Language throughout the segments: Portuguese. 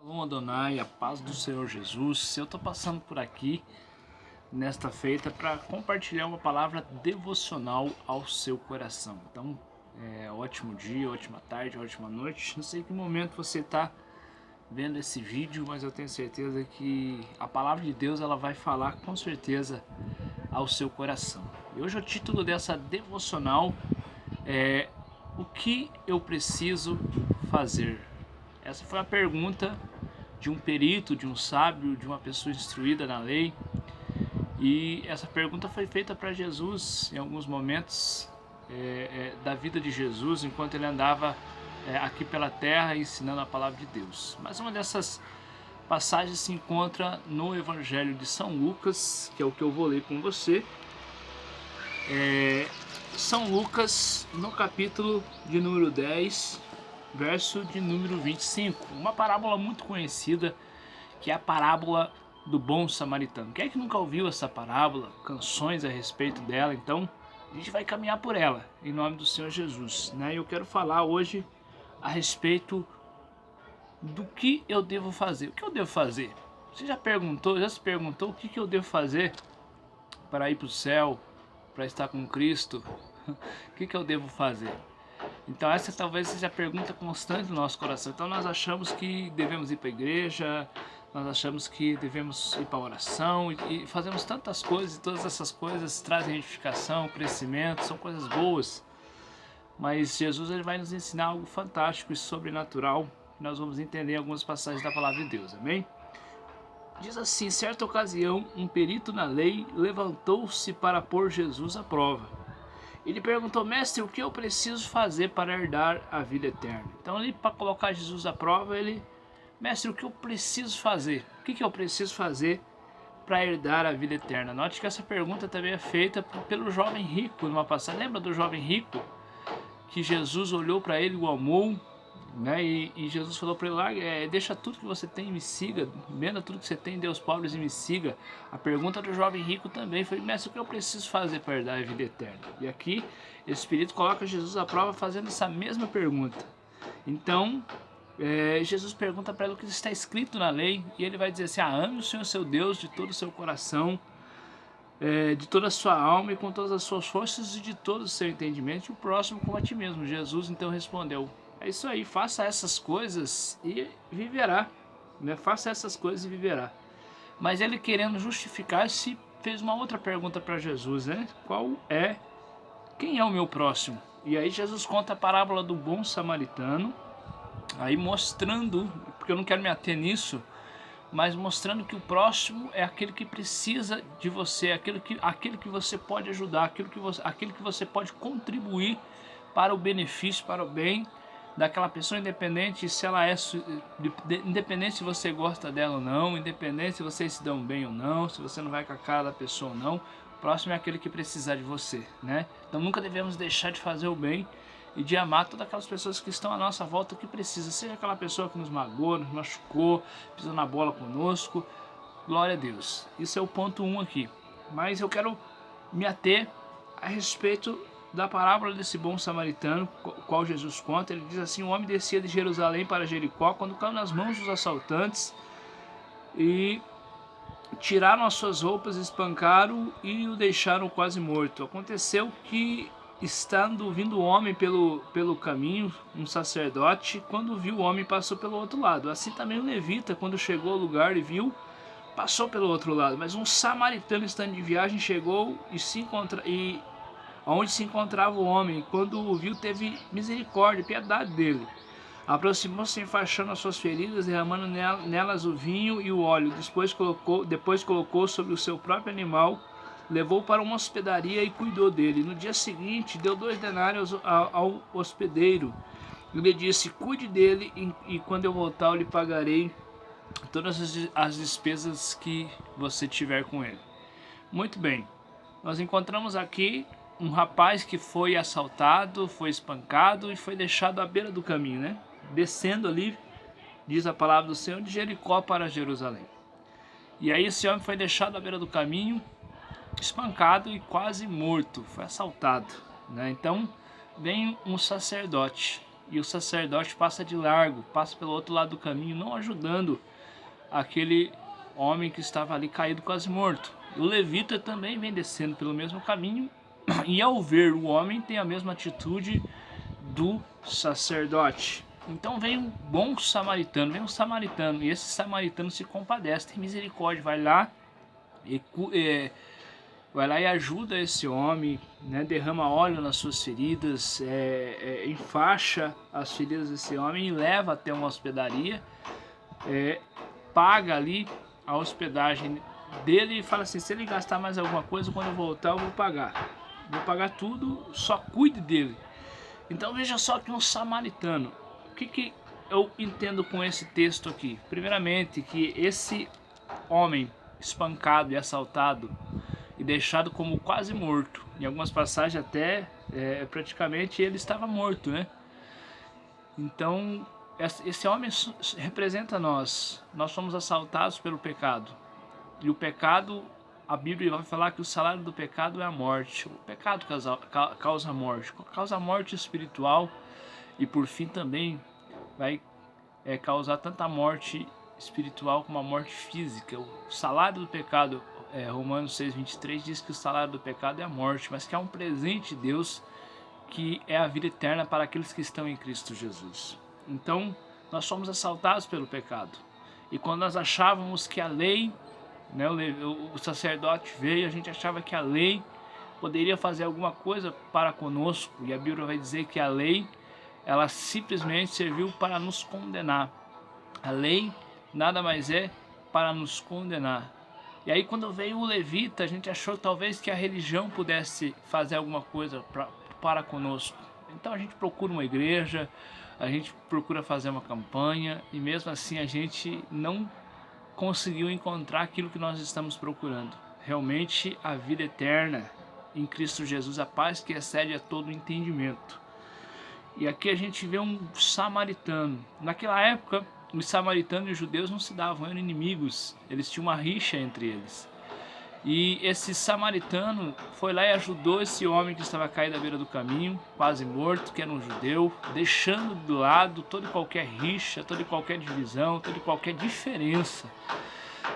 Shalom Adonai, a paz do Senhor Jesus. Eu estou passando por aqui nesta feita para compartilhar uma palavra devocional ao seu coração. Então, ótimo dia, ótima tarde, ótima noite. Não sei que momento você está vendo esse vídeo, mas eu tenho certeza que a palavra de Deus ela vai falar com certeza ao seu coração. E hoje o título dessa devocional é O que eu preciso fazer? Essa foi a pergunta de um perito, de um sábio, de uma pessoa instruída na lei. E essa pergunta foi feita para Jesus em alguns momentos da vida de Jesus, enquanto ele andava aqui pela terra ensinando a palavra de Deus. Mas uma dessas passagens se encontra no Evangelho de São Lucas, que é o que eu vou ler com você. São Lucas, no capítulo de número 10, verso de número 25, uma parábola muito conhecida, que é a parábola do bom samaritano. Quem é que nunca ouviu essa parábola, canções a respeito dela? Então, a gente vai caminhar por ela, em nome do Senhor Jesus, né? Eu quero falar hoje a respeito do que eu devo fazer. O que eu devo fazer? Você já se perguntou o que eu devo fazer para ir para o céu, para estar com Cristo? O que eu devo fazer? Então essa talvez seja a pergunta constante do nosso coração. Então nós achamos que devemos ir para a igreja, nós achamos que devemos ir para a oração e fazemos tantas coisas, e todas essas coisas trazem edificação, crescimento, são coisas boas. Mas Jesus ele vai nos ensinar algo fantástico e sobrenatural. Nós vamos entender algumas passagens da palavra de Deus, amém? Diz assim: certa ocasião, um perito na lei levantou-se para pôr Jesus à prova. Ele perguntou: mestre, o que eu preciso fazer para herdar a vida eterna? Então, ali, para colocar Jesus à prova, mestre, o que eu preciso fazer? O que eu preciso fazer para herdar a vida eterna? Note que essa pergunta também é feita pelo jovem rico numa passagem. Lembra do jovem rico? Que Jesus olhou para ele, o amou, né? E Jesus falou para ele: deixa tudo que você tem e me siga, venda tudo que você tem, dê aos pobres e me siga. A pergunta do jovem rico também foi: mestre, o que eu preciso fazer para herdar a vida eterna? E aqui esse Espírito coloca Jesus à prova fazendo essa mesma pergunta. Então Jesus pergunta para ele o que está escrito na lei, e ele vai dizer assim: ame o Senhor seu Deus de todo o seu coração, de toda a sua alma e com todas as suas forças e de todo o seu entendimento, e o próximo como a ti mesmo. Jesus então respondeu: é isso aí, faça essas coisas e viverá, né? Faça essas coisas e viverá. Mas ele, querendo justificar-se, fez uma outra pergunta para Jesus, né? Quem é o meu próximo? E aí Jesus conta a parábola do bom samaritano, aí mostrando, porque eu não quero me ater nisso, mas mostrando que o próximo é aquele que precisa de você, aquele que você pode ajudar, aquele que você pode contribuir para o benefício, para o bem daquela pessoa, independente se ela independente se você gosta dela ou não, independente se vocês se dão bem ou não, se você não vai com a cara da pessoa ou não. O próximo é aquele que precisar de você, né? Então nunca devemos deixar de fazer o bem e de amar todas aquelas pessoas que estão à nossa volta que precisam, seja aquela pessoa que nos magoou, nos machucou, pisou na bola conosco. Glória a Deus. Isso é o ponto 1 aqui. Mas eu quero me ater a respeito da parábola desse bom samaritano, qual Jesus conta. Ele diz assim: um homem descia de Jerusalém para Jericó quando caiu nas mãos dos assaltantes e tiraram as suas roupas, espancaram e o deixaram quase morto. Aconteceu que, estando vindo o homem pelo caminho, um sacerdote, quando viu o homem, passou pelo outro lado. Assim também o levita, quando chegou ao lugar e viu, passou pelo outro lado. Mas um samaritano, estando de viagem, chegou onde se encontrava o homem. Quando o viu, teve misericórdia, piedade dele. Aproximou-se, enfaixando as suas feridas, derramando nelas o vinho e o óleo. Depois colocou sobre o seu próprio animal, levou para uma hospedaria e cuidou dele. No dia seguinte, deu 2 denários ao hospedeiro. E lhe disse: cuide dele, e quando eu voltar, eu lhe pagarei todas as despesas que você tiver com ele. Muito bem, nós encontramos aqui um rapaz que foi assaltado, foi espancado e foi deixado à beira do caminho, né? Descendo ali, diz a palavra do Senhor, de Jericó para Jerusalém. E aí esse homem foi deixado à beira do caminho, espancado e quase morto, foi assaltado, né? Então vem um sacerdote, e o sacerdote passa de largo, passa pelo outro lado do caminho, não ajudando aquele homem que estava ali caído, quase morto. O levita também vem descendo pelo mesmo caminho e ao ver o homem tem a mesma atitude do sacerdote. Então vem um bom samaritano, vem um samaritano, e esse samaritano se compadece, tem misericórdia, vai lá e ajuda esse homem, né, derrama óleo nas suas feridas, enfaixa as feridas desse homem e leva até uma hospedaria, paga ali a hospedagem dele e fala assim: se ele gastar mais alguma coisa, quando eu voltar eu vou pagar tudo, só cuide dele. Então veja só que um samaritano, o que eu entendo com esse texto aqui? Primeiramente, que esse homem espancado e assaltado e deixado como quase morto, em algumas passagens até praticamente ele estava morto, né? Então esse homem representa nós somos assaltados pelo pecado, e o pecado, a Bíblia vai falar que o salário do pecado é a morte. O pecado causa morte, causa morte espiritual, e por fim também vai causar tanto a morte espiritual como a morte física. O salário do pecado, Romanos 6,23 diz que o salário do pecado é a morte, mas que há um presente de Deus que é a vida eterna para aqueles que estão em Cristo Jesus. Então nós somos assaltados pelo pecado, e quando nós achávamos que a lei, né, o sacerdote veio, a gente achava que a lei poderia fazer alguma coisa para conosco, e a Bíblia vai dizer que a lei, ela simplesmente serviu para nos condenar. A lei nada mais é para nos condenar. E aí quando veio o levita, a gente achou talvez que a religião pudesse fazer alguma coisa para conosco. Então a gente procura uma igreja, a gente procura fazer uma campanha, e mesmo assim a gente não conseguiu encontrar aquilo que nós estamos procurando. Realmente a vida eterna em Cristo Jesus, a paz que excede a todo entendimento. E aqui a gente vê um samaritano. Naquela época, os samaritanos e os judeus não se davam, eram inimigos, eles tinham uma rixa entre eles. E esse samaritano foi lá e ajudou esse homem que estava caído à beira do caminho, quase morto, que era um judeu, deixando de lado toda e qualquer rixa, toda e qualquer divisão, toda e qualquer diferença.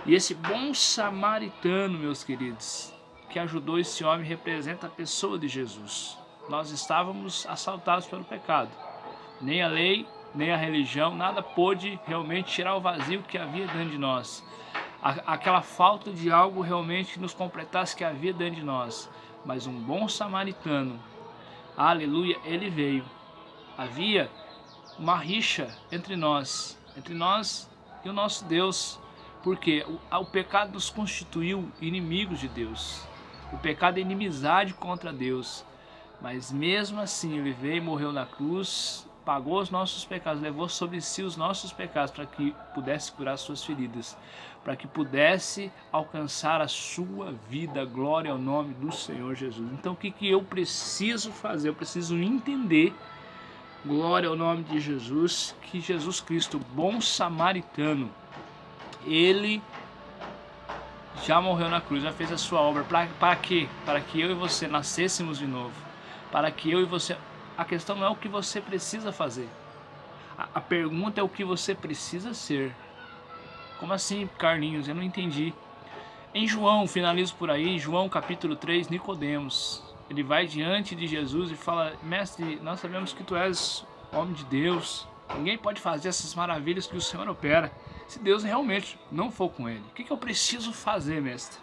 E esse bom samaritano, meus queridos, que ajudou esse homem, representa a pessoa de Jesus. Nós estávamos assaltados pelo pecado. Nem a lei, nem a religião, nada pôde realmente tirar o vazio que havia dentro de nós. Aquela falta de algo realmente que nos completasse que havia dentro de nós. Mas um bom samaritano, aleluia, ele veio. Havia uma rixa entre nós e o nosso Deus, porque o pecado nos constituiu inimigos de Deus. O pecado é inimizade contra Deus, mas mesmo assim ele veio e morreu na cruz, pagou os nossos pecados, levou sobre si os nossos pecados para que pudesse curar suas feridas, para que pudesse alcançar a sua vida. Glória ao nome do Senhor Jesus. Então o que eu preciso fazer? Eu preciso entender, glória ao nome de Jesus, que Jesus Cristo, bom samaritano, ele já morreu na cruz, já fez a sua obra. Para quê? Para que eu e você nascêssemos de novo. Para que eu e você... A questão não é o que você precisa fazer. A pergunta é o que você precisa ser. Como assim, Carlinhos? Eu não entendi. Em João, finalizo por aí, João capítulo 3, Nicodemos. Ele vai diante de Jesus e fala: mestre, nós sabemos que tu és homem de Deus. Ninguém pode fazer essas maravilhas que o Senhor opera se Deus realmente não for com ele. O que eu preciso fazer, mestre?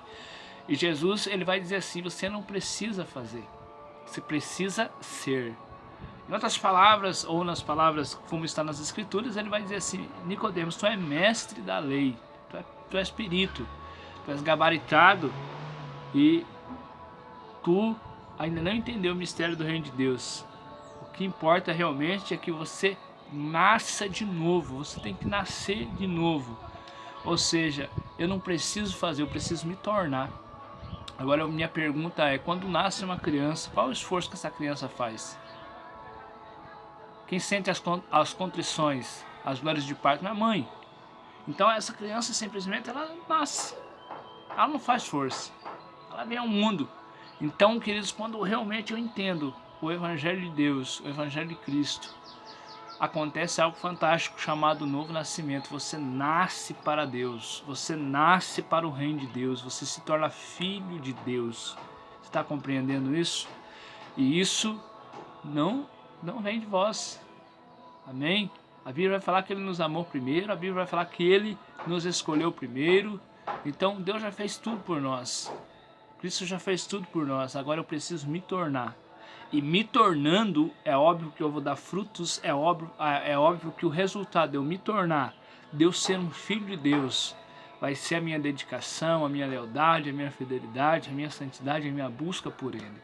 E Jesus, ele vai dizer assim: você não precisa fazer, você precisa ser. Em outras palavras, ou nas palavras como está nas Escrituras, ele vai dizer assim: Nicodemos, tu é mestre da lei, tu és perito, tu és gabaritado, e tu ainda não entendeu o mistério do reino de Deus. O que importa realmente é que você nasça de novo, você tem que nascer de novo. Ou seja, eu não preciso fazer, eu preciso me tornar. Agora minha pergunta é: quando nasce uma criança, qual é o esforço que essa criança faz? Quem sente as contrições, as dores de parto é a mãe. Então essa criança simplesmente ela nasce, ela não faz força, ela vem ao mundo. Então, queridos, quando realmente eu entendo o Evangelho de Deus, o Evangelho de Cristo, acontece algo fantástico chamado novo nascimento. Você nasce para Deus, você nasce para o reino de Deus, você se torna filho de Deus. Você está compreendendo isso? E isso não vem de vós. Amém? A Bíblia vai falar que Ele nos amou primeiro, a Bíblia vai falar que Ele nos escolheu primeiro. Então Deus já fez tudo por nós. Cristo já fez tudo por nós, agora eu preciso me tornar. E me tornando, é óbvio que eu vou dar frutos, é óbvio que o resultado de eu me tornar, de eu ser um filho de Deus, vai ser a minha dedicação, a minha lealdade, a minha fidelidade, a minha santidade, a minha busca por Ele.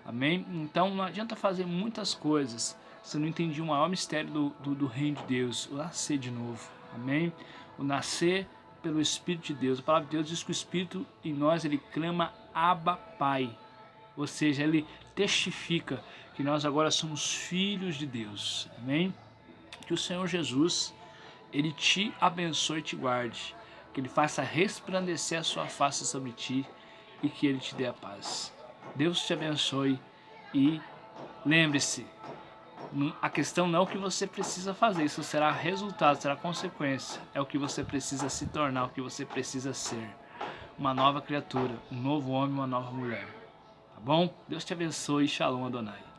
Amém? Então não adianta fazer muitas coisas se eu não entendi o maior mistério do reino de Deus, o nascer de novo. Amém? O nascer pelo Espírito de Deus. A palavra de Deus diz que o Espírito em nós, ele clama Abba Pai. Ou seja, ele testifica que nós agora somos filhos de Deus. Amém? Que o Senhor Jesus, ele te abençoe e te guarde. Que ele faça resplandecer a sua face sobre ti e que ele te dê a paz. Deus te abençoe e lembre-se, a questão não é o que você precisa fazer, isso será resultado, será consequência. É o que você precisa se tornar, o que você precisa ser. Uma nova criatura, um novo homem, uma nova mulher. Tá bom? Deus te abençoe. Shalom Adonai.